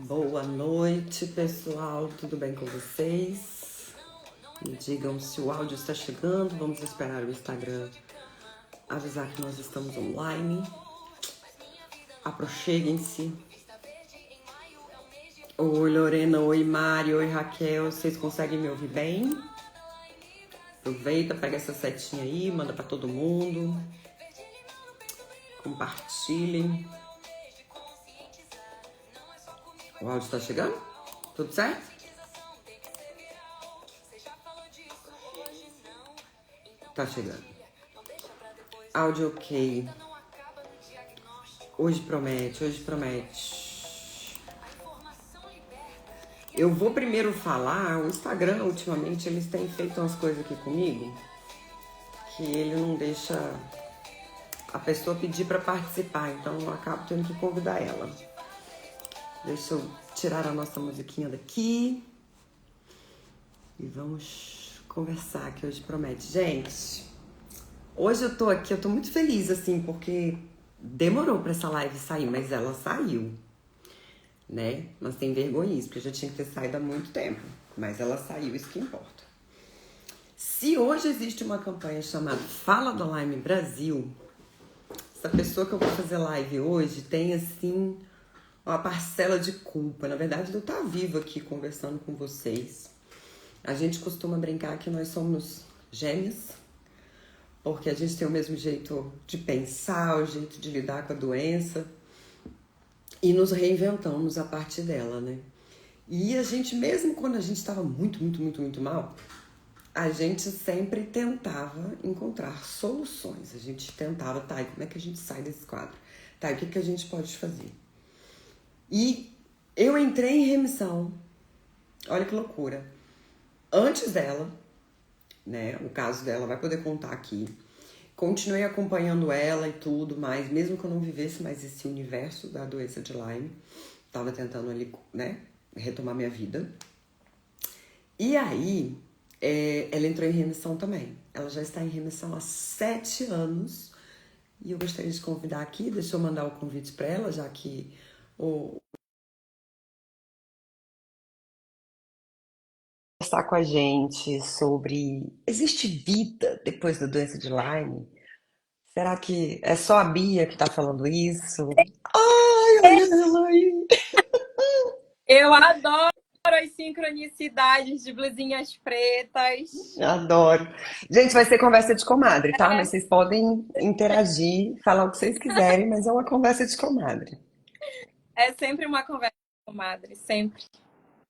Boa noite, pessoal. Tudo bem com vocês? Me digam se o áudio está chegando. Vamos esperar o Instagram avisar que nós estamos online. Aproxeguem-se. Oi, Lorena. Oi, Mari. Oi, Raquel. Vocês conseguem me ouvir bem? Aproveita, pega essa setinha aí, manda para todo mundo. Compartilhem. O áudio está chegando? Tudo certo? Tá chegando. Áudio ok. Hoje promete, hoje promete. Eu vou primeiro falar, o Instagram ultimamente eles têm feito umas coisas aqui comigo que ele não deixa a pessoa pedir para participar, então eu acabo tendo que convidar ela. Deixa eu tirar a nossa musiquinha daqui e vamos conversar, que hoje promete. Gente, hoje eu tô aqui, eu tô muito feliz, assim, porque demorou pra essa live sair, mas ela saiu, né? Mas tem vergonha isso, porque já tinha que ter saído há muito tempo, mas ela saiu, isso que importa. Se hoje existe uma campanha chamada Fala do Lyme Brasil, essa pessoa que eu vou fazer live hoje tem, assim, uma parcela de culpa. Na verdade, de eu estar viva aqui conversando com vocês. A gente costuma brincar que nós somos gêmeas, porque a gente tem o mesmo jeito de pensar, o jeito de lidar com a doença, e nos reinventamos a partir dela, né? E a gente, mesmo quando a gente estava muito mal, a gente sempre tentava encontrar soluções. A gente tentava, tá, e como é que a gente sai desse quadro? Tá, e o que a gente pode fazer? E eu entrei em remissão, olha que loucura, antes dela, né, o caso dela vai poder contar aqui, continuei acompanhando ela e tudo, mas mesmo que eu não vivesse mais esse universo da doença de Lyme, tava tentando ali, né, retomar minha vida, e aí ela entrou em remissão também, ela já está em remissão há 7 anos, e eu gostaria de convidar aqui, deixa eu mandar o convite para ela, já que conversar com a gente sobre existe vida depois da doença de Lyme? Será que é só a Bia que tá falando isso? Ai, olha ela aí. Eu adoro as sincronicidades de blusinhas pretas. Adoro. Gente, vai ser conversa de comadre, tá? Mas vocês podem interagir, falar o que vocês quiserem, mas é uma conversa de comadre. É sempre uma conversa, comadre, sempre.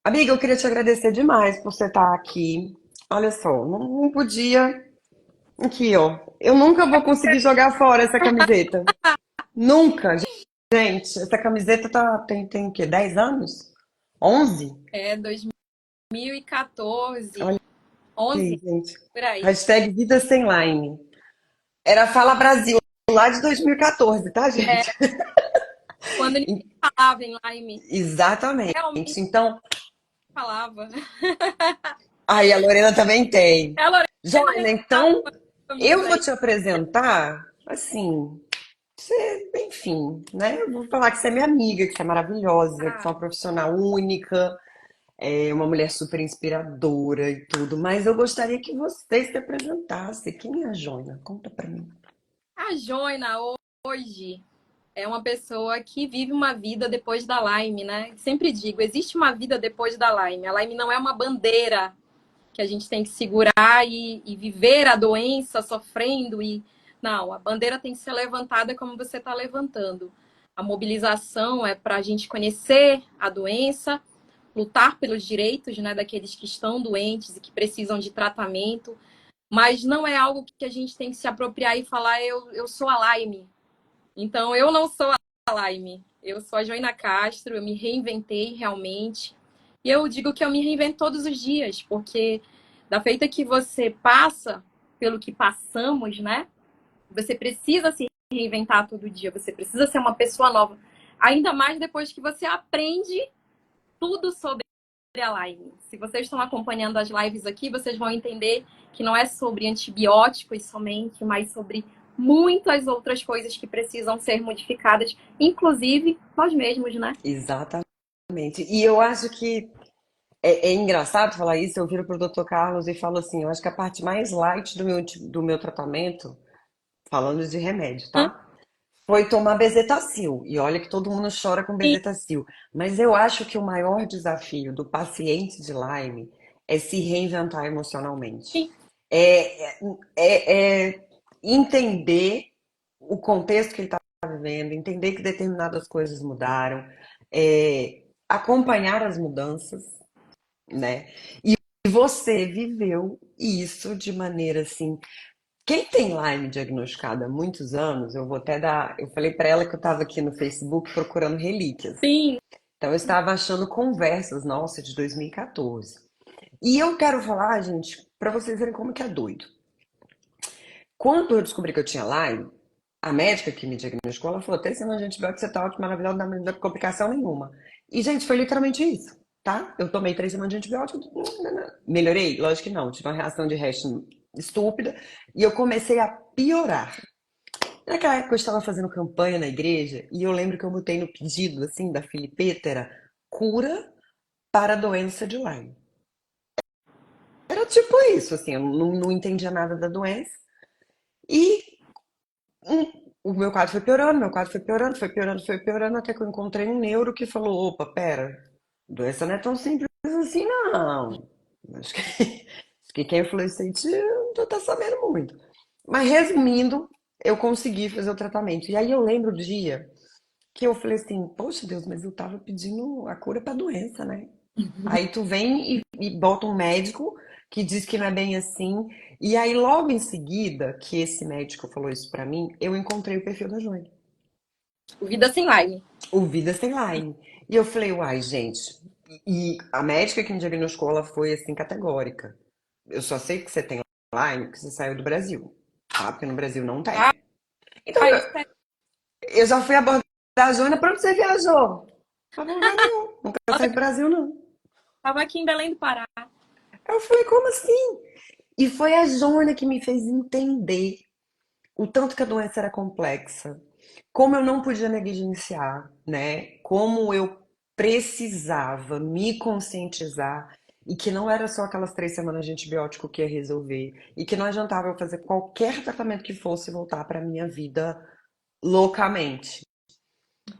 Amiga, eu queria te agradecer demais por você estar aqui. Olha só, não podia. Aqui, ó. Eu nunca vou conseguir jogar fora essa camiseta. Nunca. Gente, essa camiseta tem o quê? 10 anos? 11? É 2014, Olha 11, aí, gente. por aí. Hashtag Vida Sem Lyme. Era Fala Brasil, lá de 2014, tá, É, gente? quando ninguém falava em Lyme, Exatamente. realmente Então, falava. aí a Lorena também tem. É a Lorena Joana, resgatou então, comigo eu vou aí. te apresentar, assim, você, enfim, né? Eu vou falar que você é minha amiga, que você é maravilhosa, que você é Ah, uma profissional única, é uma mulher super inspiradora e tudo, mas eu gostaria que você se apresentasse. Quem é a Joana? Conta pra mim. a Joina hoje é uma pessoa que vive uma vida depois da Lyme, né? Sempre digo, existe uma vida depois da Lyme. A Lyme não é uma bandeira que a gente tem que segurar e viver a doença sofrendo e não, a bandeira tem que ser levantada como você está levantando. A mobilização é para a gente conhecer a doença, lutar pelos direitos, né, daqueles que estão doentes e que precisam de tratamento, mas não é algo que a gente tem que se apropriar e falar eu sou a Lyme. Então eu não sou a Lyme, eu sou a Joina Castro, eu me reinventei realmente. E eu digo que eu me reinvento todos os dias, porque da feita que você passa pelo que passamos, né? Você precisa se reinventar todo dia, você precisa ser uma pessoa nova. Ainda mais depois que você aprende tudo sobre a Lyme. Se vocês estão acompanhando as lives aqui, vocês vão entender que não é sobre antibióticos somente, mas sobre muitas outras coisas que precisam ser modificadas, inclusive nós mesmos, né? Exatamente. E eu acho que é engraçado falar isso. Eu viro pro Dr. Carlos e falo assim: eu acho que a parte mais light do meu tratamento, falando de remédio, Hum, tá? Foi tomar bezetacil. E olha que todo mundo chora com sim, bezetacil. Mas eu acho que o maior desafio do paciente de Lyme é se reinventar emocionalmente. sim. É, é entender o contexto que ele está vivendo, entender que determinadas coisas mudaram, acompanhar as mudanças, né? E você viveu isso de maneira assim. Quem tem Lyme diagnosticada há muitos anos, eu vou até dar. Eu falei para ela que eu estava aqui no Facebook procurando relíquias. Sim. Então eu estava achando conversas nossas de 2014. E eu quero falar, gente, para vocês verem como que é doido. Quando eu descobri que eu tinha Lyme, a médica que me diagnosticou, ela falou: tem semana de antibiótico, você tá ótimo, maravilhoso, não dá complicação nenhuma. E, gente, foi literalmente isso, tá? Eu tomei 3 semanas de antibiótico, melhorei? Lógico que não, tive uma reação de resto estúpida e eu comecei a piorar. Naquela época eu estava fazendo campanha na igreja e eu lembro que eu botei no pedido, assim, da Filipeta, era cura para a doença de Lyme. Era tipo isso, assim, eu não entendia nada da doença. E o meu quadro foi piorando, meu quadro foi piorando, foi piorando, foi piorando, até que eu encontrei um neuro que falou: opa, pera, doença não é tão simples assim, não. Acho que, acho que quem falou isso aí já tá sabendo muito. Mas resumindo, eu consegui fazer o tratamento. E aí eu lembro o dia que eu falei assim: poxa Deus, mas eu tava pedindo a cura pra doença, né? Aí tu vem e bota um médico que diz que não é bem assim. E aí, logo em seguida, que esse médico falou isso pra mim, eu encontrei o perfil da Joane. Vida sem Lyme. O Vidas Sem Lyme. E eu falei, uai, gente. E a médica que me diagnosticou, ela foi assim, categórica. Eu só sei que você tem Lyme porque você saiu do Brasil. Tá? Porque no Brasil não tem. Ah, Então, eu eu já fui abordar a Joana, pra onde você viajou? Pra lugar nenhum. Nunca saí do Brasil, não. estava aqui em Belém do Pará. Eu falei, como assim? E foi a Jona que me fez entender o tanto que a doença era complexa, como eu não podia negligenciar, né? Como eu precisava me conscientizar e que não era só aquelas 3 semanas de antibiótico que ia resolver e que não adiantava eu fazer qualquer tratamento que fosse voltar para minha vida loucamente.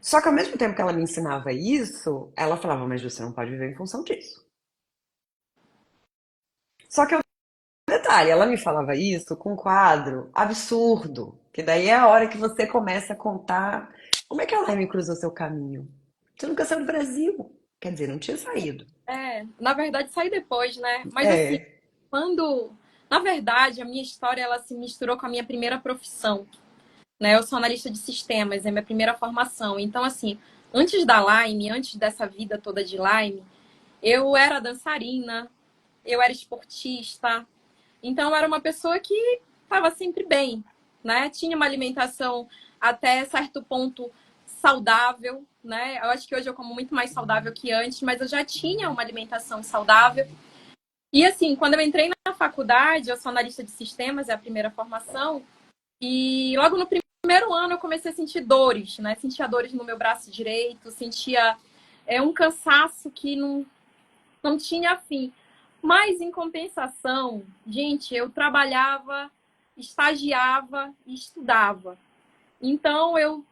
Só que ao mesmo tempo que ela me ensinava isso, ela falava, mas você não pode viver em função disso. Só que detalhe, ela me falava isso com um quadro absurdo, que daí é a hora que você começa a contar como é que a Laime cruzou seu caminho. Você nunca saiu do Brasil. Quer dizer, não tinha saído. Na verdade, saí depois, né? Mas assim, É. quando. Na verdade, a minha história ela se misturou com a minha primeira profissão, né? Eu sou analista de sistemas, é minha primeira formação. Então, assim, antes da Lyme, antes dessa vida toda de Lyme, eu era dançarina, eu era esportista. Então, eu era uma pessoa que estava sempre bem, né? Tinha uma alimentação até certo ponto saudável, né? Eu acho que hoje eu como muito mais saudável que antes, mas eu já tinha uma alimentação saudável. E assim, quando eu entrei na faculdade, eu sou analista de sistemas, é a primeira formação, e logo no primeiro ano eu comecei a sentir dores, né? Sentia dores no meu braço direito, sentia um cansaço que não tinha fim. Mas, em compensação, gente, eu trabalhava, estagiava e estudava. Então, eu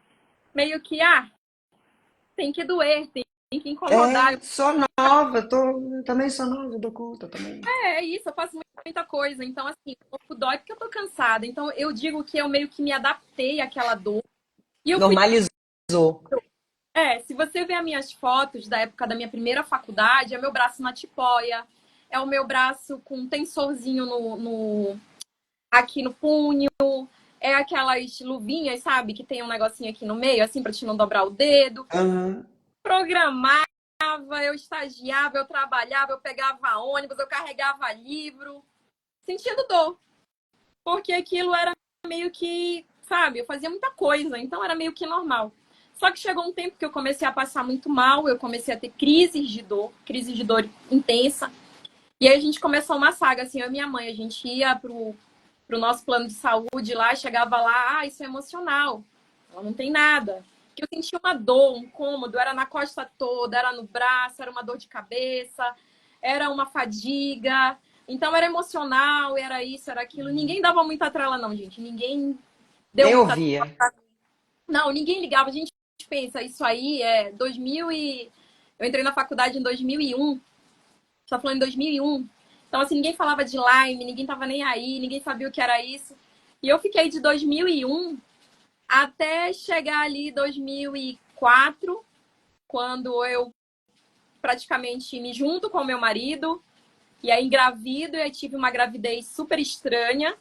meio que, tem que doer, tem que incomodar. Sou nova, também sou nova, dou conta também. É isso, eu faço muita coisa. Então, assim, o corpo dói porque eu tô cansada. Então, eu digo que eu meio que me adaptei àquela dor. E eu fui. Normalizou. Se você ver as minhas fotos da época da minha primeira faculdade, é meu braço na tipóia, é o meu braço com um tensorzinho aqui no punho, é aquelas luvinhas, sabe, que tem um negocinho aqui no meio, assim, pra te não dobrar o dedo. Aham. Programava, eu estagiava, eu trabalhava, eu pegava ônibus, eu carregava livro, sentindo dor. Porque aquilo era meio que, sabe, eu fazia muita coisa, então era meio que normal. Só que chegou um tempo que eu comecei a passar muito mal, eu comecei a ter crise de dor intensa. E aí a gente começou uma saga, assim, eu e minha mãe, a gente ia pro nosso plano de saúde lá, chegava lá, isso é emocional. Ela não tem nada. que eu sentia uma dor, um incômodo, era na costa toda, era no braço, era uma dor de cabeça, era uma fadiga. Então era emocional, era isso, era aquilo. Ninguém dava muita trela, não, gente. Ninguém deu Nem muita ouvia. trela. Não, ninguém ligava. A gente pensa, isso aí é 2000 e... Eu entrei na faculdade em 2001. Só falando em 2001. Então, assim, ninguém falava de Lyme, ninguém tava nem aí, ninguém sabia o que era isso. E eu fiquei de 2001 até chegar ali 2004, quando eu praticamente me junto com o meu marido, e aí engravido, e aí tive uma gravidez super estranha.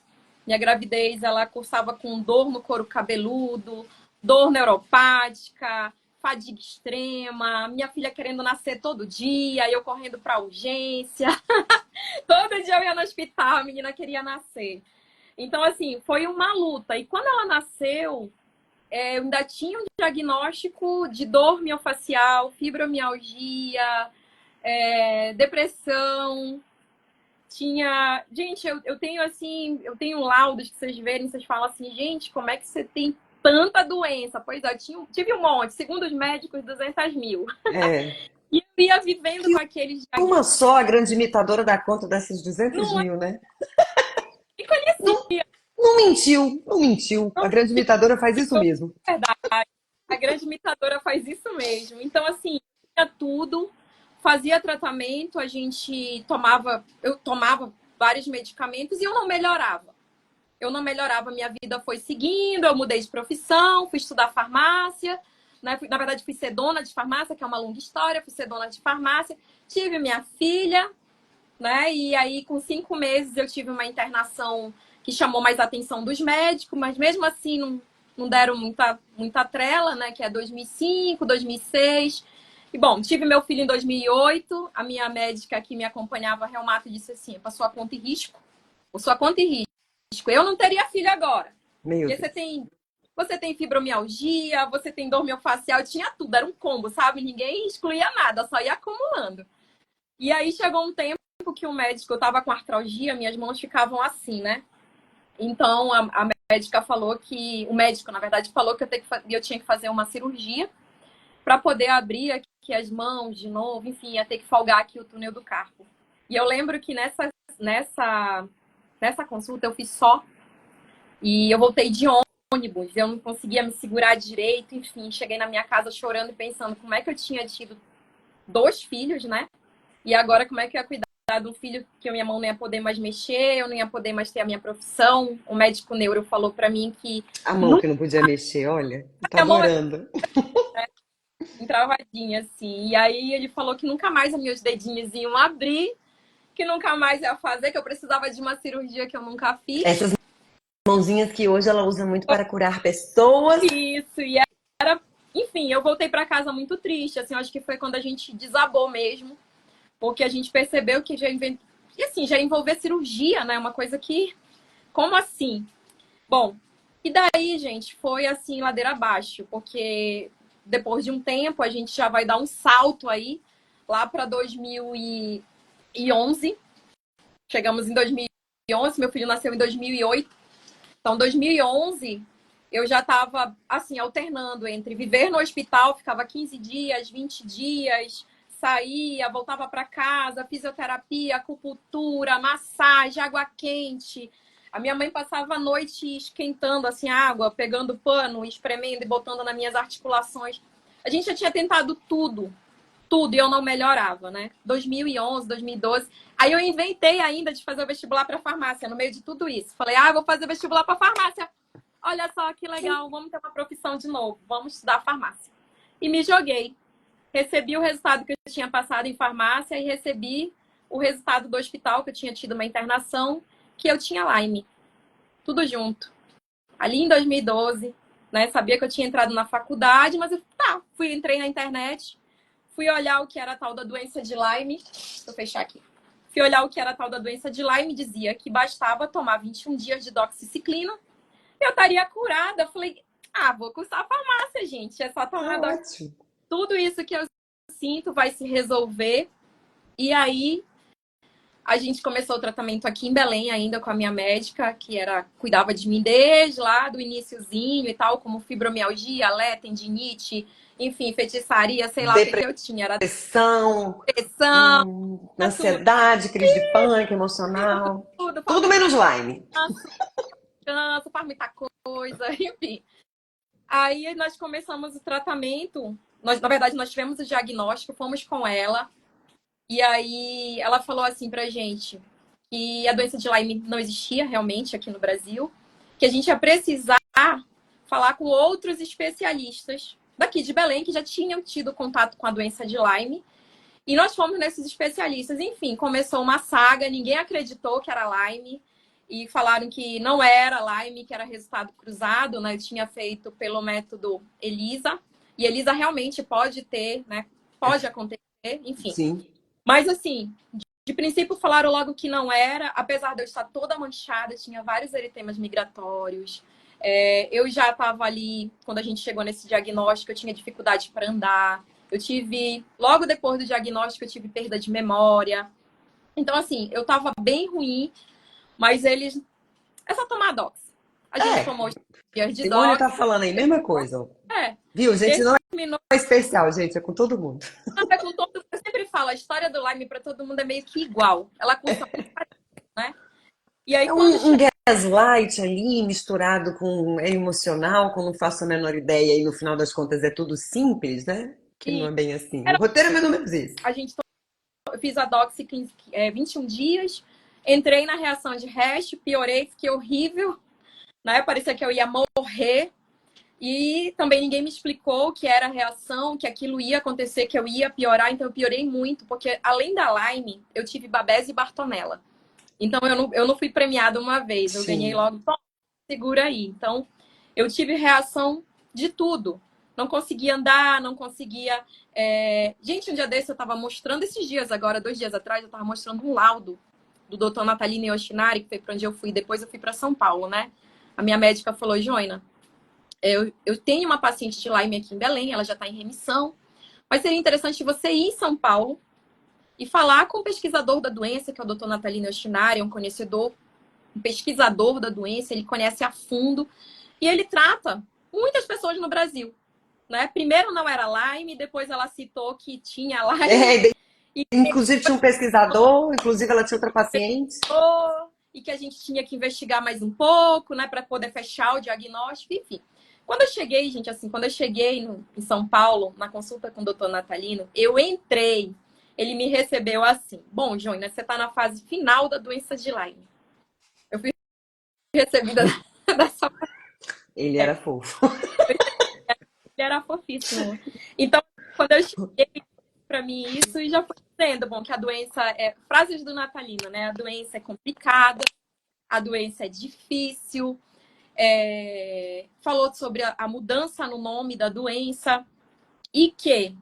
Minha gravidez, ela cursava com dor no couro cabeludo, dor neuropática, fadiga extrema, minha filha querendo nascer todo dia, eu correndo para urgência. Todo dia eu ia no hospital, a menina queria nascer. Então, assim, foi uma luta. E quando ela nasceu, eu ainda tinha um diagnóstico de dor miofascial, fibromialgia, depressão. Tinha. Gente, eu tenho assim, eu tenho laudos que vocês verem, vocês falam assim, gente, como é que você tem tanta doença? Pois é, tive um monte, segundo os médicos, 200 mil. É. E eu ia vivendo E com aqueles uma diagnósticos. só, a grande imitadora dá conta dessas 200 Não é mil, né? nem conhecia, Não, não mentiu, não mentiu. A não grande imitadora faz isso sei, mesmo. a grande imitadora faz isso mesmo. Então, assim, tinha tudo, fazia tratamento, eu tomava vários medicamentos e eu não melhorava. Eu não melhorava, minha vida foi seguindo, eu mudei de profissão, fui estudar farmácia, né? Na verdade, fui ser dona de farmácia, que é uma longa história, fui ser dona de farmácia, tive minha filha, né? E aí, com 5 meses, eu tive uma internação que chamou mais a atenção dos médicos, mas mesmo assim não deram muita trela, né? Que é 2005, 2006. E bom, tive meu filho em 2008. A minha médica que me acompanhava, reumato, disse assim: para sua conta e risco, por sua conta e risco. Eu não teria filho agora, Meu porque Deus. você tem fibromialgia, você tem dor miofascial, tinha tudo, era um combo, sabe? Ninguém excluía nada, só ia acumulando. E aí chegou um tempo que o médico, eu tava com artralgia, minhas mãos ficavam assim, né? Então a médica falou que, o médico, na verdade, falou que eu tinha que fazer uma cirurgia para poder abrir aqui as mãos de novo, enfim, ia ter que folgar aqui o túnel do carpo. E eu lembro que nessa consulta eu fiz só, e eu voltei de ônibus, eu não conseguia me segurar direito, enfim, cheguei na minha casa chorando e pensando como é que eu tinha tido 2 filhos, né? E agora como é que eu ia cuidar de um filho que a minha mão não ia poder mais mexer, eu não ia poder mais ter a minha profissão. O médico neuro falou para mim que A mão nunca que não podia mexer, olha. Tô a mão adorando. travadinha assim. E aí ele falou que nunca mais os meus dedinhos iam abrir, que nunca mais ia fazer, que eu precisava de uma cirurgia que eu nunca fiz. Essas mãozinhas que hoje ela usa muito para curar pessoas. Isso, e era, enfim, eu voltei para casa muito triste, assim, eu acho que foi quando a gente desabou mesmo, porque a gente percebeu que e assim, já envolver cirurgia, né? Uma coisa que, como assim? Bom, e daí, gente, foi assim, ladeira abaixo, porque depois de um tempo a gente já vai dar um salto aí, lá para 2011. Chegamos em 2011, meu filho nasceu em 2008. Então, 2011, eu já estava, assim, alternando entre viver no hospital, ficava 15 dias, 20 dias, saía, voltava para casa, fisioterapia, acupuntura, massagem, água quente. A minha mãe passava a noite esquentando, assim, água, pegando pano, espremendo e botando nas minhas articulações. A gente já tinha tentado tudo, e eu não melhorava, né? 2011, 2012. Aí eu inventei ainda de fazer o vestibular para farmácia, no meio de tudo isso. Falei, eu vou fazer vestibular para farmácia. Olha só que legal, vamos ter uma profissão de novo, vamos estudar farmácia. E me joguei. Recebi o resultado que eu tinha passado em farmácia e recebi o resultado do hospital, que eu tinha tido uma internação, que eu tinha Lyme. Tudo junto. Ali em 2012, né? Sabia que eu tinha entrado na faculdade, mas entrei na internet, fui olhar o que era a tal da doença de Lyme. Deixa eu fechar aqui. Fui olhar o que era a tal da doença de Lyme, dizia que bastava tomar 21 dias de doxiciclina e eu estaria curada. Eu falei, vou cursar a farmácia, gente. É só tomar Ótimo. tudo isso que eu sinto vai se resolver. E aí, A gente começou o tratamento aqui em Belém ainda com a minha médica, que cuidava de mim desde lá do iniciozinho e tal, como fibromialgia, alé, tendinite, enfim, feitiçaria, sei lá o que que eu tinha. Era Depressão, depressão, tudo, ansiedade, crise de pânico emocional. tudo, faz Tudo muita menos Lyme. cansa, faz muita coisa, enfim. Aí nós começamos o tratamento. Na verdade, nós tivemos o diagnóstico, fomos com ela. E aí ela falou assim pra gente que a doença de Lyme não existia realmente aqui no Brasil, que a gente ia precisar falar com outros especialistas daqui de Belém que já tinham tido contato com a doença de Lyme. E nós fomos nesses especialistas. Enfim, começou uma saga, ninguém acreditou que era Lyme. E falaram que não era Lyme, que era resultado cruzado, né? Eu tinha feito pelo método ELISA. E ELISA realmente pode ter, né? Pode acontecer, enfim. Sim. Mas assim, de princípio falaram logo que não era, apesar de eu estar toda manchada, tinha vários eritemas migratórios. Eu já estava ali, quando a gente chegou nesse diagnóstico, eu tinha dificuldade para andar. Eu tive, logo depois do diagnóstico, eu tive perda de memória. Então, assim, eu estava bem ruim, mas eles. É só tomar Dox. A gente tomou os dias de Simone tá Dox. falando aí, mesma coisa. Ó. É. Viu, gente? Não Terminou. é especial, gente, é com todo mundo. É com todo... Eu sempre falo, a história do Lyme para todo mundo é meio que igual. Ela cursa muito, né? E aí, É quando um gaslight ali misturado com emocional, que eu não faço a menor ideia, e no final das contas é tudo simples, né? Que não cheguei, é bem assim. O era... roteiro é mais ou menos isso. a gente eu fiz a Doxy 21 dias, entrei na reação de hash, piorei, fiquei horrível, né? Parecia que eu ia morrer. E também ninguém me explicou o que era a reação, que aquilo ia acontecer, que eu ia piorar, então eu piorei muito, porque além da Lyme, eu tive Babés e Bartonella. Então eu não fui premiada uma vez, eu ganhei Sim. logo, segura aí. Então eu tive reação de tudo. Não conseguia andar, não conseguia. Gente, um dia desse eu estava mostrando, esses dias agora, 2 dias atrás, eu estava mostrando um laudo do doutor Natalino Yoshinari, que foi para onde eu fui. Depois eu fui para São Paulo, né? A minha médica falou, Joina, eu tenho uma paciente de Lyme aqui em Belém, ela já está em remissão, mas seria interessante você ir em São Paulo e falar com o pesquisador da doença, que é o doutor Natalino Yoshinari, é um conhecedor, um pesquisador da doença, ele conhece a fundo e ele trata muitas pessoas no Brasil. Né? Primeiro não era Lyme, depois ela citou que tinha Lyme É, e inclusive tinha um pesquisador, inclusive ela tinha outra paciente. e que a gente tinha que investigar mais um pouco, né, para poder fechar o diagnóstico, enfim. Quando eu cheguei, gente, assim, quando eu cheguei em São Paulo, na consulta com o doutor Natalino, eu entrei, ele me recebeu assim, bom, Joina, você está na fase final da doença de Lyme. Eu fui recebida dessa Ele era maneira. fofo. Ele era fofíssimo. Então, quando eu cheguei para mim isso, e já foi dizendo, bom, que a doença frases do Natalino, né? A doença é complicada, a doença é difícil, falou sobre a mudança no nome da doença e que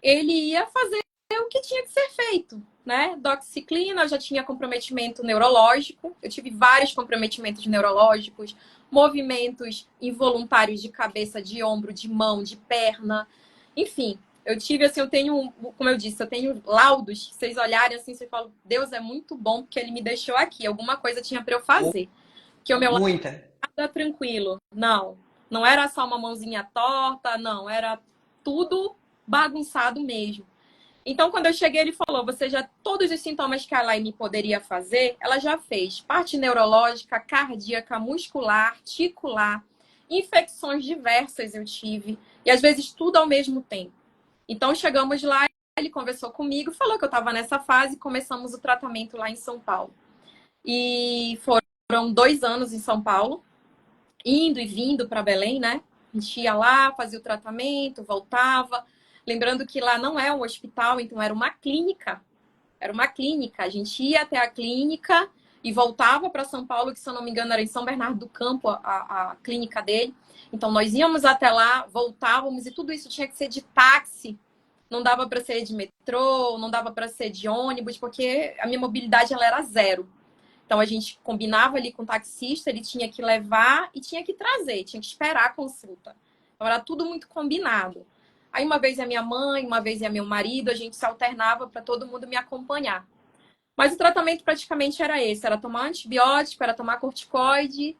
ele ia fazer o que tinha que ser feito, né? Doxiciclina, eu já tinha comprometimento neurológico, eu tive vários comprometimentos neurológicos, movimentos involuntários de cabeça, de ombro, de mão, de perna, enfim. Eu tive, assim, eu tenho, como eu disse, eu tenho laudos, que vocês olharem assim, vocês falam, Deus é muito bom porque ele me deixou aqui, alguma coisa tinha para eu fazer. Que o meu lado Muita. era tranquilo. Não, não era só uma mãozinha torta, não, era tudo bagunçado mesmo. Então, quando eu cheguei, ele falou: você já, todos os sintomas que a Laine poderia fazer, ela já fez. Parte neurológica, cardíaca, muscular, articular, infecções diversas eu tive. E às vezes tudo ao mesmo tempo. Então, chegamos lá, ele conversou comigo, falou que eu estava nessa fase, começamos o tratamento lá em São Paulo. E foram 2 anos em São Paulo, indo e vindo para Belém, né? A gente ia lá, fazia o tratamento, voltava. Lembrando que lá não é um hospital, então era uma clínica. Era uma clínica. A gente ia até a clínica e voltava para São Paulo, que se eu não me engano era em São Bernardo do Campo, a clínica dele. Então nós íamos até lá, voltávamos e tudo isso tinha que ser de táxi. Não dava para ser de metrô, não dava para ser de ônibus, porque a minha mobilidade ela era zero. Então a gente combinava ali com o taxista, ele tinha que levar e tinha que trazer, tinha que esperar a consulta. Então era tudo muito combinado. Aí uma vez é minha mãe, uma vez é meu marido, a gente se alternava para todo mundo me acompanhar. Mas o tratamento praticamente era esse, era tomar antibiótico, era tomar corticoide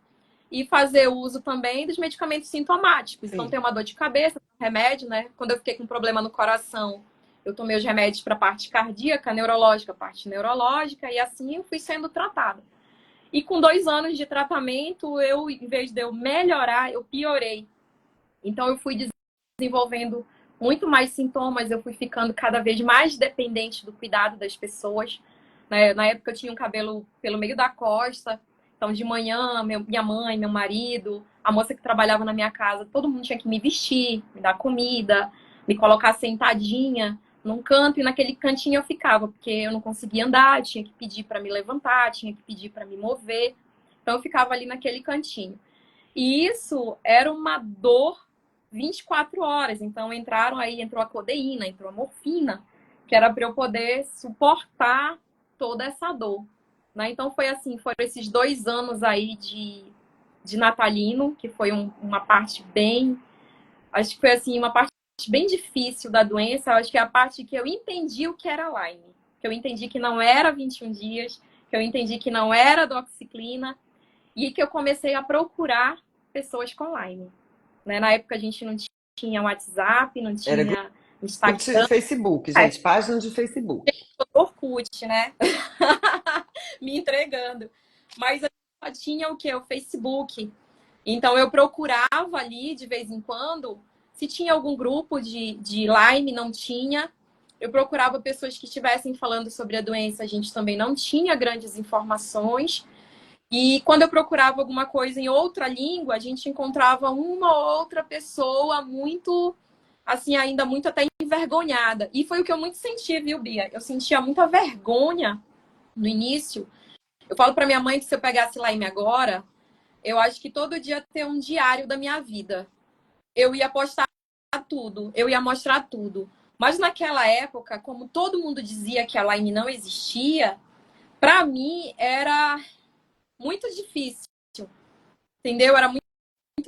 e fazer uso também dos medicamentos sintomáticos. Então, Sim. tem uma dor de cabeça, remédio, né? Quando eu fiquei com problema no coração, eu tomei os remédios para a parte cardíaca, neurológica, parte neurológica, e assim eu fui sendo tratada. E com 2 anos de tratamento, eu, em vez de eu melhorar, eu piorei. Então, eu fui desenvolvendo muito mais sintomas, eu fui ficando cada vez mais dependente do cuidado das pessoas. Né? Na época, eu tinha um cabelo pelo meio da costa. Então, de manhã, minha mãe, meu marido, a moça que trabalhava na minha casa, todo mundo tinha que me vestir, me dar comida, me colocar sentadinha num canto, e naquele cantinho eu ficava, porque eu não conseguia andar, tinha que pedir para me levantar, tinha que pedir para me mover. Então, eu ficava ali naquele cantinho. E isso era uma dor 24 horas. Então, entrou a codeína, entrou a morfina, que era para eu poder suportar toda essa dor. Né? Então, foi assim, foram esses 2 anos aí de natalino, que foi uma parte bem... Acho que foi assim, uma parte bem difícil da doença. Acho que é a parte que eu entendi o que era Lyme. Que eu entendi que não era 21 dias, que eu entendi que não era doxiciclina, e que eu comecei a procurar pessoas com Lyme. Né? Na época a gente não tinha WhatsApp, não Era tinha grupo de Instagram, Facebook, gente, página de Facebook. Orkut, né? Me entregando. Mas a gente só tinha o quê? O Facebook. Então eu procurava ali de vez em quando, se tinha algum grupo de Lyme, não tinha. Eu procurava pessoas que estivessem falando sobre a doença, a gente também não tinha grandes informações. E quando eu procurava alguma coisa em outra língua, a gente encontrava uma ou outra pessoa muito, assim, ainda muito até envergonhada. E foi o que eu muito senti, viu, Bia? Eu sentia muita vergonha no início. Eu falo para minha mãe que se eu pegasse Lyme agora, eu acho que todo dia ter um diário da minha vida. Eu ia postar tudo, eu ia mostrar tudo. Mas naquela época, como todo mundo dizia que a Lyme não existia, para mim era muito difícil, entendeu? Era muito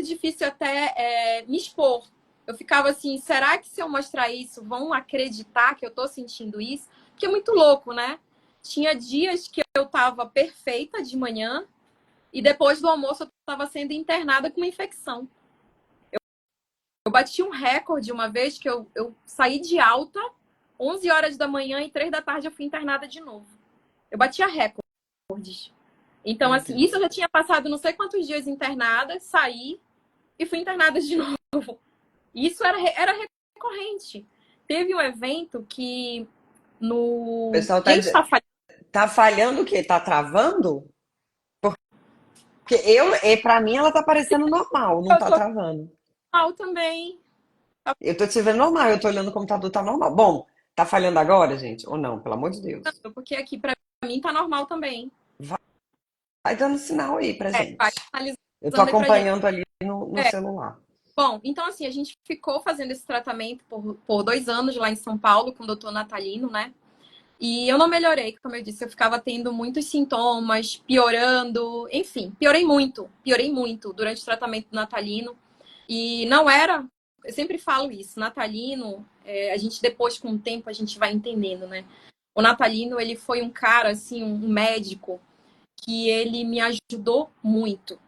difícil até me expor. Eu ficava assim, será que se eu mostrar isso, vão acreditar que eu tô sentindo isso? Porque é muito louco, né? Tinha dias que eu tava perfeita de manhã e depois do almoço eu tava sendo internada com uma infecção. Eu bati um recorde uma vez que eu saí de alta, 11 horas da manhã e 3 da tarde eu fui internada de novo. Eu batia recordes. Então, Meu assim, isso Deus. eu já tinha passado não sei quantos dias internada, saí e fui internada de novo. Isso era recorrente. Teve um evento que O no. pessoal Gente, tá falhando tá falhando o quê? Tá travando? Porque pra mim ela tá parecendo normal, não tá travando. mal também. Eu tô te vendo normal, eu tô olhando o computador, tá normal. Bom, tá falhando agora, gente? Ou não? Pelo amor de Deus. Porque aqui pra mim tá normal também. Vai dando sinal aí pra Vai gente. Eu tô finalizando aí pra gente. acompanhando ali no celular. Bom, então assim, a gente ficou fazendo esse tratamento por 2 anos lá em São Paulo com o doutor Natalino, né? E eu não melhorei, como eu disse, eu ficava tendo muitos sintomas, piorando, enfim, piorei muito durante o tratamento do Natalino. E não era, eu sempre falo isso, Natalino, a gente depois com o tempo a gente vai entendendo, né? O Natalino, ele foi um cara, assim, um médico, que ele me ajudou muito.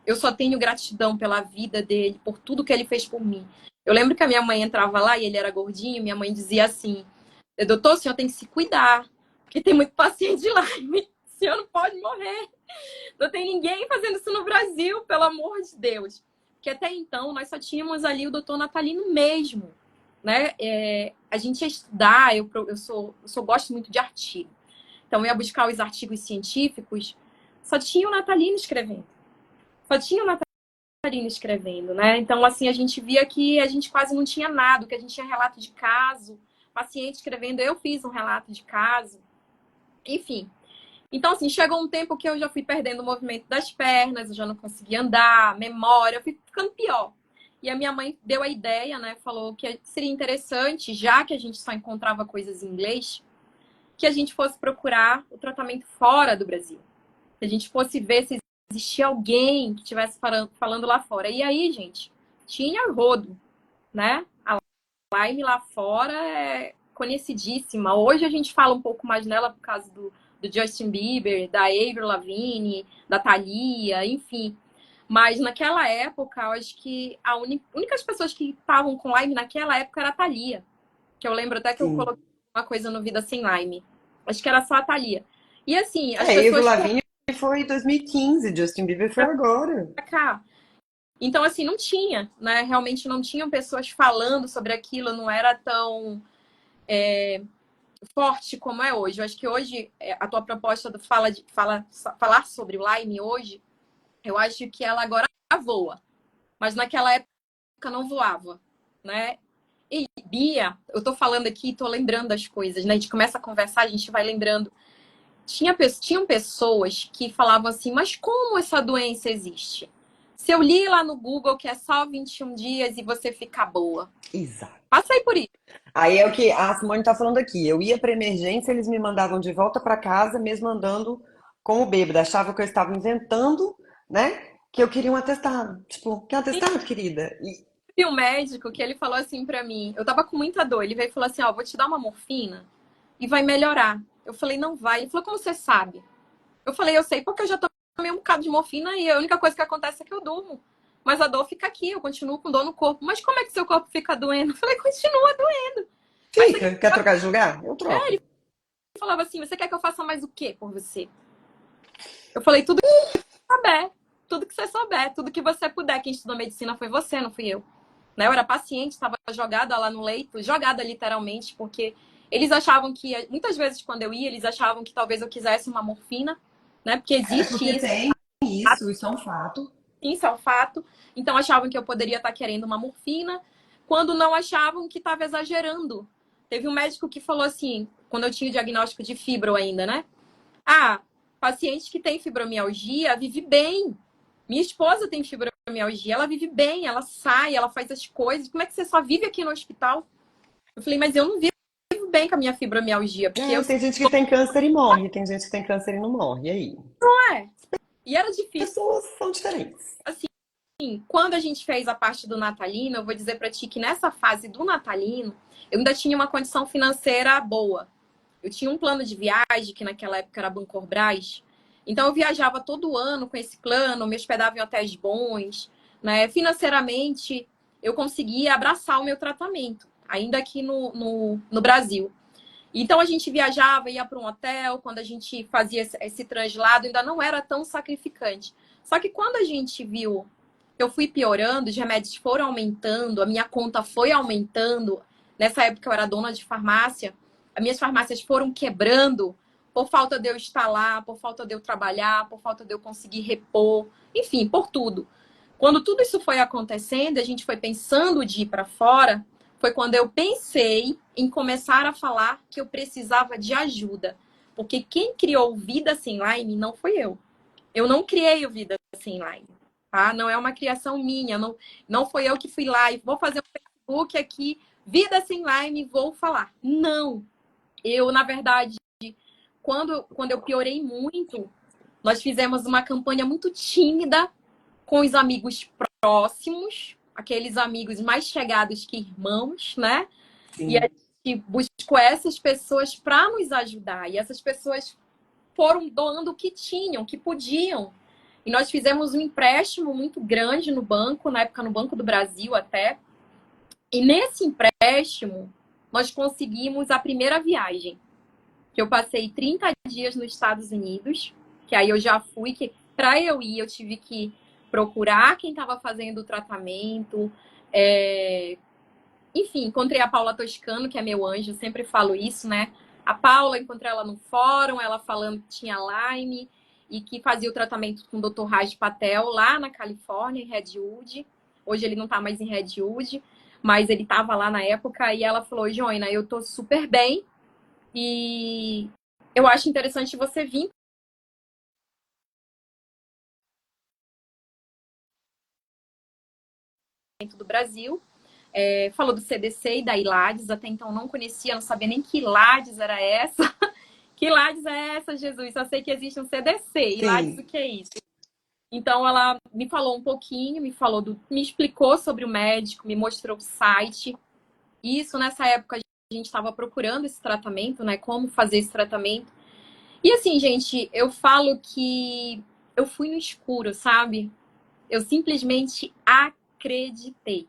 Eu só tenho gratidão pela vida dele, por tudo que ele fez por mim. Eu lembro que a minha mãe entrava lá e ele era gordinho, minha mãe dizia assim: doutor, o senhor tem que se cuidar, porque tem muito paciente lá, o senhor não pode morrer. Não tem ninguém fazendo isso no Brasil, pelo amor de Deus. Porque até então nós só tínhamos ali o doutor Natalino mesmo. Né? A gente ia estudar, gosto muito de artigo. Então eu ia buscar os artigos científicos, só tinha o Natalino escrevendo. Só tinha o Natalino escrevendo, né? Então, assim, a gente via que a gente quase não tinha nada, que a gente tinha relato de caso, paciente escrevendo, eu fiz um relato de caso, enfim. Então, assim, chegou um tempo que eu já fui perdendo o movimento das pernas, eu já não conseguia andar, memória, eu fui ficando pior. E a minha mãe deu a ideia, né? Falou que seria interessante, já que a gente só encontrava coisas em inglês, que a gente fosse procurar o tratamento fora do Brasil. Que a gente fosse ver se existia alguém que estivesse falando lá fora. E aí, gente, tinha rodo, né? A Lyme lá fora é conhecidíssima. Hoje a gente fala um pouco mais nela por causa do do Justin Bieber, da Avril Lavigne, da Thalia, enfim. Mas naquela época, eu acho que a únicas pessoas que estavam com Lyme naquela época era a Thalia. Que eu lembro até que eu Sim. coloquei uma coisa no Vida Sem Lyme. Acho que era só a Thalia. E assim, as Avril pessoas Lavigne foi 2015, Justin Bieber foi agora. pra cá. Então, assim, não tinha, né? Realmente não tinham pessoas falando sobre aquilo, não era tão forte como é hoje. Eu acho que hoje a tua proposta do falar sobre o Lyme hoje, eu acho que ela agora voa. Mas naquela época não voava, né? E Bia, eu tô falando aqui, tô lembrando das coisas, né? A gente começa a conversar, a gente vai lembrando. Tinham pessoas que falavam assim, mas como essa doença existe? Se eu li lá no Google que é só 21 dias e você fica boa. Exato. Passei por isso. Aí é o que a Simone tá falando aqui. Eu ia pra emergência, eles me mandavam de volta pra casa, mesmo andando como bêbada. Achavam que eu estava inventando, né? Que eu queria um atestado. Tipo, que atestado, querida? E um médico que ele falou assim pra mim, eu tava com muita dor, ele veio e falou assim, ó, vou te dar uma morfina e vai melhorar. Eu falei, não vai. Ele falou, como você sabe? Eu falei, eu sei porque eu já tomei um bocado de morfina e a única coisa que acontece é que eu durmo. Mas a dor fica aqui, eu continuo com dor no corpo. Mas como é que seu corpo fica doendo? Eu falei, continua doendo. Mas você Fica, quer trocar de lugar? Eu troco. falava assim, você quer que eu faça mais o quê por você? Eu falei, tudo que você souber. Tudo que você souber, tudo que você puder. Quem estudou medicina foi você, não fui eu. Né? Eu era paciente, estava jogada lá no leito, jogada literalmente, porque eles achavam que, muitas vezes quando eu ia, eles achavam que talvez eu quisesse uma morfina, né? Porque É existe porque isso, tem isso é um fato. isso é um fato. Então achavam que eu poderia estar querendo uma morfina, quando não achavam que estava exagerando. Teve um médico que falou assim, quando eu tinha o diagnóstico de fibro ainda, né? Ah, paciente que tem fibromialgia vive bem. Minha esposa tem fibromialgia, ela vive bem, ela sai, ela faz as coisas. Como é que você só vive aqui no hospital? Eu falei, mas eu não vivo bem com a minha fibromialgia, porque É, eu tem gente que tem câncer e morre, tem gente que tem câncer e não morre. E aí? não é. E era difícil. Pessoas são diferentes. Assim, quando a gente fez a parte do natalino, eu vou dizer para ti que nessa fase do natalino, eu ainda tinha uma condição financeira boa. Eu tinha um plano de viagem, que naquela época era Bancorbras. Então, eu viajava todo ano com esse plano, me hospedava em hotéis bons. Né? Financeiramente, eu conseguia abraçar o meu tratamento, ainda aqui no Brasil. Então, a gente viajava, ia para um hotel, quando a gente fazia esse translado, ainda não era tão sacrificante. Só que quando a gente viu, eu fui piorando, os remédios foram aumentando, a minha conta foi aumentando. Nessa época, eu era dona de farmácia, as minhas farmácias foram quebrando por falta de eu estar lá, por falta de eu trabalhar, por falta de eu conseguir repor, enfim, por tudo. Quando tudo isso foi acontecendo, a gente foi pensando de ir para fora, foi quando eu pensei em começar a falar que eu precisava de ajuda. Porque quem criou o Vida Sem Lyme não foi eu. Eu não criei o Vida Sem Lyme. Tá? Não é uma criação minha. Não foi eu que fui lá e vou fazer um Facebook aqui, Vida Sem Lyme, vou falar. Não. Eu, na verdade, quando eu piorei muito, nós fizemos uma campanha muito tímida com os amigos próximos, aqueles amigos mais chegados que irmãos, né? E a Sim. gente buscou essas pessoas para nos ajudar. E essas pessoas foram doando o que tinham, o que podiam. E nós fizemos um empréstimo muito grande no banco, na época no Banco do Brasil até. E nesse empréstimo, nós conseguimos a primeira viagem. Que eu passei 30 dias nos Estados Unidos, que aí eu já fui, que para eu ir eu tive que procurar quem estava fazendo o tratamento. Enfim, encontrei a Paula Toscano, que é meu anjo, sempre falo isso, né? A Paula, encontrei ela no fórum, ela falando que tinha Lyme e que fazia o tratamento com o Dr. Raj Patel lá na Califórnia, em Redwood. Hoje ele não está mais em Redwood, mas ele estava lá na época e ela falou, Joina, eu tô super bem e eu acho interessante você vir dentro do Brasil. Falou do CDC e da ILADES, até então não conhecia, não sabia nem que ILADES era essa. Que ILADES é essa, Jesus? Só sei que existe um CDC. ILADES, o Sim. que é isso? Então ela me falou um pouquinho, me explicou sobre o médico, me mostrou o site. Isso nessa época a gente estava procurando esse tratamento, né? Como fazer esse tratamento. E assim, gente, eu falo que eu fui no escuro, sabe? Eu simplesmente acreditei.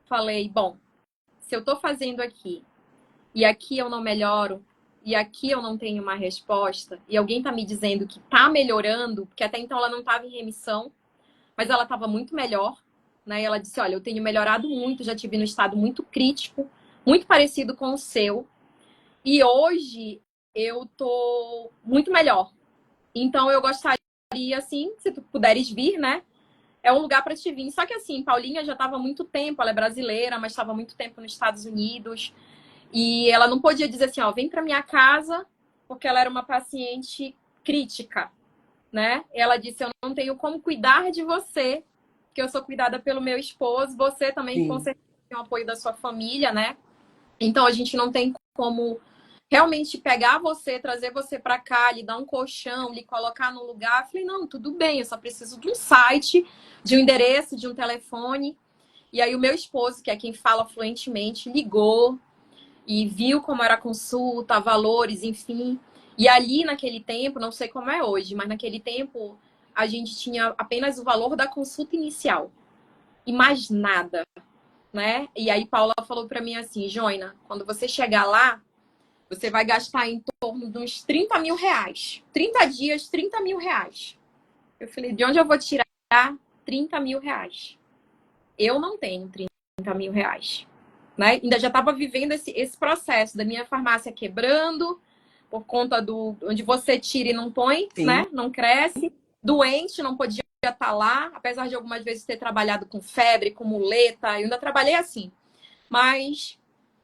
Falei, bom, se eu tô fazendo aqui e aqui eu não melhoro, e aqui eu não tenho uma resposta, e alguém tá me dizendo que tá melhorando, porque até então ela não tava em remissão, mas ela tava muito melhor, né? E ela disse, olha, eu tenho melhorado muito, já tive no estado muito crítico, muito parecido com o seu, e hoje eu tô muito melhor. Então eu gostaria, assim, se tu puderes vir, né? É um lugar para te vir. Só que assim, Paulinha já estava há muito tempo, ela é brasileira, mas estava muito tempo nos Estados Unidos. E ela não podia dizer assim, ó, vem para minha casa, porque ela era uma paciente crítica, né? Ela disse, eu não tenho como cuidar de você, porque eu sou cuidada pelo meu esposo, você também com Sim. certeza tem o apoio da sua família, né? Então a gente não tem como realmente pegar você, trazer você para cá, lhe dar um colchão, lhe colocar num lugar. Eu falei, não, tudo bem, eu só preciso de um site, de um endereço, de um telefone. E aí o meu esposo, que é quem fala fluentemente, ligou e viu como era a consulta, valores, enfim. E ali naquele tempo, não sei como é hoje, mas naquele tempo a gente tinha apenas o valor da consulta inicial e mais nada, né? E aí Paula falou para mim assim, Joina, quando você chegar lá, você vai gastar em torno de uns 30 mil reais. 30 dias, 30 mil reais. Eu falei, de onde eu vou tirar 30 mil reais? Eu não tenho 30 mil reais. Né? Ainda já estava vivendo esse processo da minha farmácia quebrando, por conta do onde você tira e não põe, Sim. né? Não cresce. Doente, não podia estar lá, apesar de algumas vezes ter trabalhado com febre, com muleta. Eu ainda trabalhei assim. Mas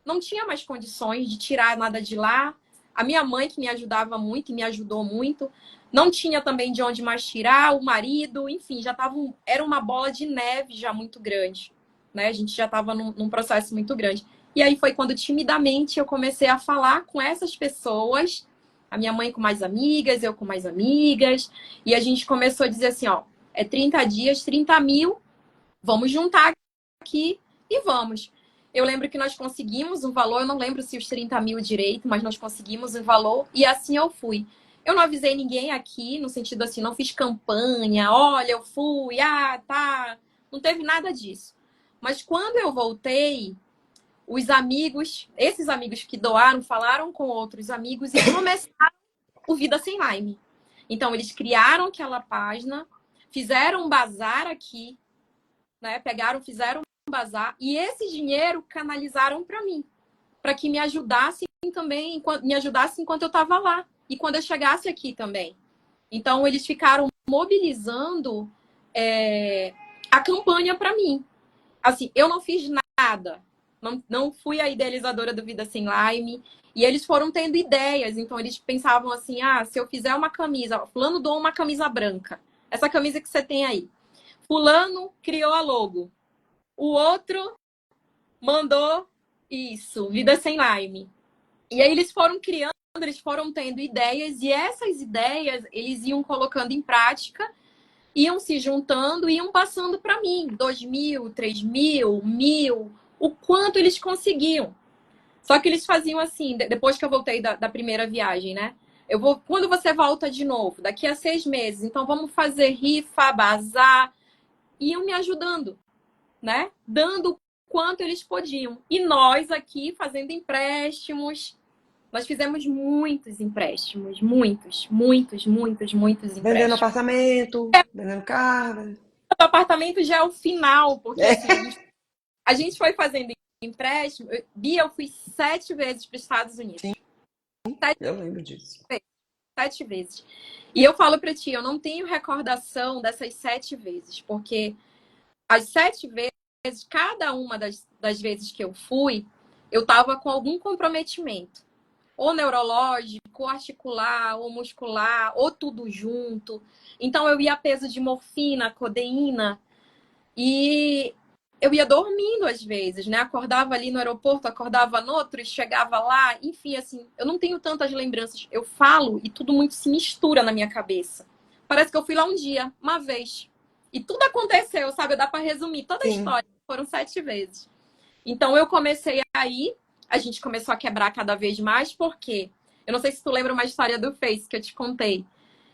não tinha mais condições de tirar nada de lá. A minha mãe, que me ajudava muito e me ajudou muito, não tinha também de onde mais tirar, o marido, enfim, já tava era uma bola de neve já muito grande, né? A gente já estava num processo muito grande. E aí foi quando timidamente eu comecei a falar com essas pessoas, a minha mãe com mais amigas, eu com mais amigas, e a gente começou a dizer assim, ó, é 30 dias, 30 mil, vamos juntar aqui e vamos. Eu lembro que nós conseguimos um valor, eu não lembro se os 30 mil direito, mas nós conseguimos um valor e assim eu fui. Eu não avisei ninguém aqui, no sentido assim, não fiz campanha, olha, eu fui, tá. Não teve nada disso. Mas quando eu voltei, os amigos, esses amigos que doaram, falaram com outros amigos e começaram o Vida Sem Lyme. Então, eles criaram aquela página, fizeram um bazar aqui, né? Pegaram, fizeram um bazar e esse dinheiro canalizaram para mim, para que me ajudasse também, me ajudasse enquanto eu estava lá e quando eu chegasse aqui também. Então eles ficaram mobilizando a campanha para mim. Assim, eu não fiz nada, não fui a idealizadora do Vida Sem Lyme. E eles foram tendo ideias, então eles pensavam assim, se eu fizer uma camisa, fulano doa uma camisa branca, essa camisa que você tem aí. Fulano criou a logo. O outro mandou isso, Vida Sem Lyme. E aí eles foram criando, eles foram tendo ideias, e essas ideias eles iam colocando em prática, iam se juntando, iam passando para mim, 2.000, 3.000, 1.000, o quanto eles conseguiam. Só que eles faziam assim, depois que eu voltei da primeira viagem, né? Quando você volta de novo, daqui a 6 meses, então vamos fazer rifa, bazar, iam me ajudando, né? Dando o quanto eles podiam. E nós aqui fazendo empréstimos. Nós fizemos muitos empréstimos. Muitos, muitos, muitos, muitos Vendendo empréstimos. apartamento, vendendo carro. O apartamento já é o final, porque assim, É. a gente foi fazendo empréstimo. Bia, eu fui 7 vezes para os Estados Sim, Unidos. 7 eu lembro disso. vezes. 7 vezes. E eu falo para ti, eu não tenho recordação dessas 7 vezes, porque as 7 vezes, cada uma das vezes que eu fui, eu estava com algum comprometimento. Ou neurológico, ou articular, ou muscular, ou tudo junto. Então eu ia a peso de morfina, codeína, e eu ia dormindo às vezes, né? Acordava ali no aeroporto, acordava no outro e chegava lá. Enfim, assim, eu não tenho tantas lembranças. Eu falo e tudo muito se mistura na minha cabeça. Parece que eu fui lá um dia, uma vez. E tudo aconteceu, sabe? Dá para resumir toda a Sim. história. Foram 7 vezes. Então eu comecei aí, a gente começou a quebrar cada vez mais, porque Eu não sei se tu lembra uma história do Face que eu te contei.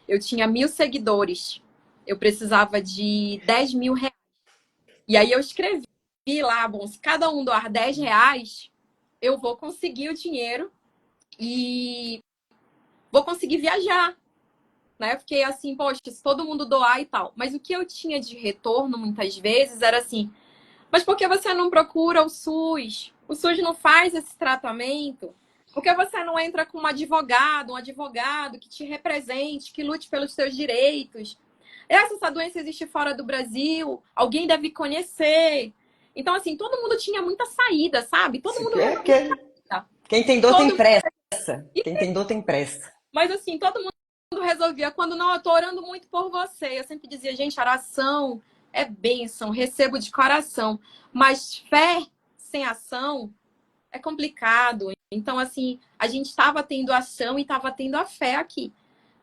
Eu tinha 1.000 seguidores. Eu precisava de 10.000 reais. E aí eu escrevi lá, bom, se cada um doar 10 reais, eu vou conseguir o dinheiro e vou conseguir viajar, né? Eu fiquei assim, poxa, se todo mundo doar e tal. Mas o que eu tinha de retorno muitas vezes era assim, mas por que você não procura o SUS? O SUS não faz esse tratamento? Por que você não entra com um advogado que te represente, que lute pelos seus direitos? Essa doença existe fora do Brasil, alguém deve conhecer. Então, assim, todo mundo tinha muita saída, sabe? Todo Isso mundo aqui é resolvia. porque quem tem dor tem Todo... pressa. Quem tem dor tem pressa. Mas, assim, todo mundo resolvia. Quando não, eu tô orando muito por você. Eu sempre dizia, gente, oração é bênção, recebo de coração. Mas fé sem ação é complicado. Então, assim, a gente estava tendo ação e estava tendo a fé aqui,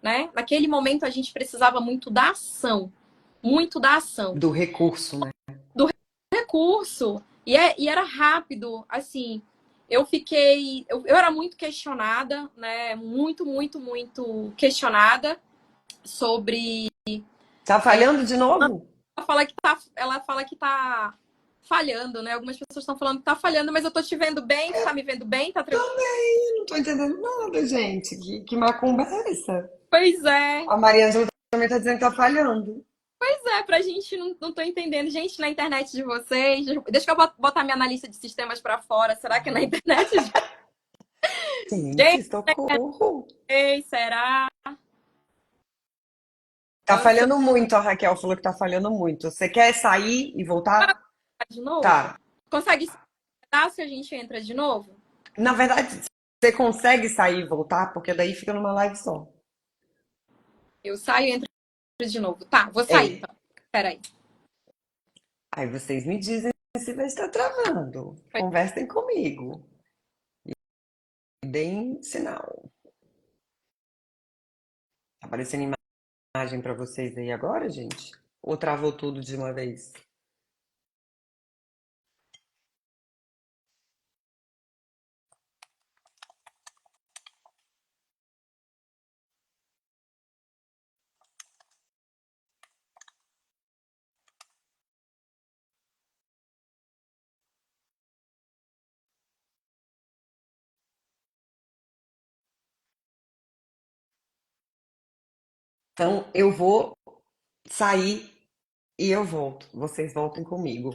né? Naquele momento a gente precisava muito da ação, muito da ação, Do recurso, né? do recurso. E era rápido, assim. Eu era muito questionada, né? Muito, muito, muito questionada sobre. Tá falhando de novo? Ela fala que tá falhando, né? Algumas pessoas estão falando que tá falhando, mas eu tô te vendo bem, tu tá me vendo bem, tá tranquilo. Eu não tô entendendo nada, gente. Que macumba é essa? Pois é, A Mariângela também tá dizendo que tá falhando. pra gente não tô entendendo. Gente, na internet de vocês, deixa eu botar minha analista de sistemas pra fora. Será que é na internet de Gente, socorro. vocês? Será? Tá Ansiosa falhando muito, a Raquel falou que tá falhando muito. Você quer sair e voltar? de novo? Tá. Consegue se se a gente entra de novo? Na verdade, você consegue sair e voltar, porque daí fica numa live só. Eu saio e entro de novo. Tá, vou sair É. então. Peraí. Aí vocês me dizem se vai estar travando. Conversem comigo. Deem sinal. Tá aparecendo imagem pra vocês aí agora, gente? Ou travou tudo de uma vez? Então eu vou sair e eu volto. Vocês voltem comigo.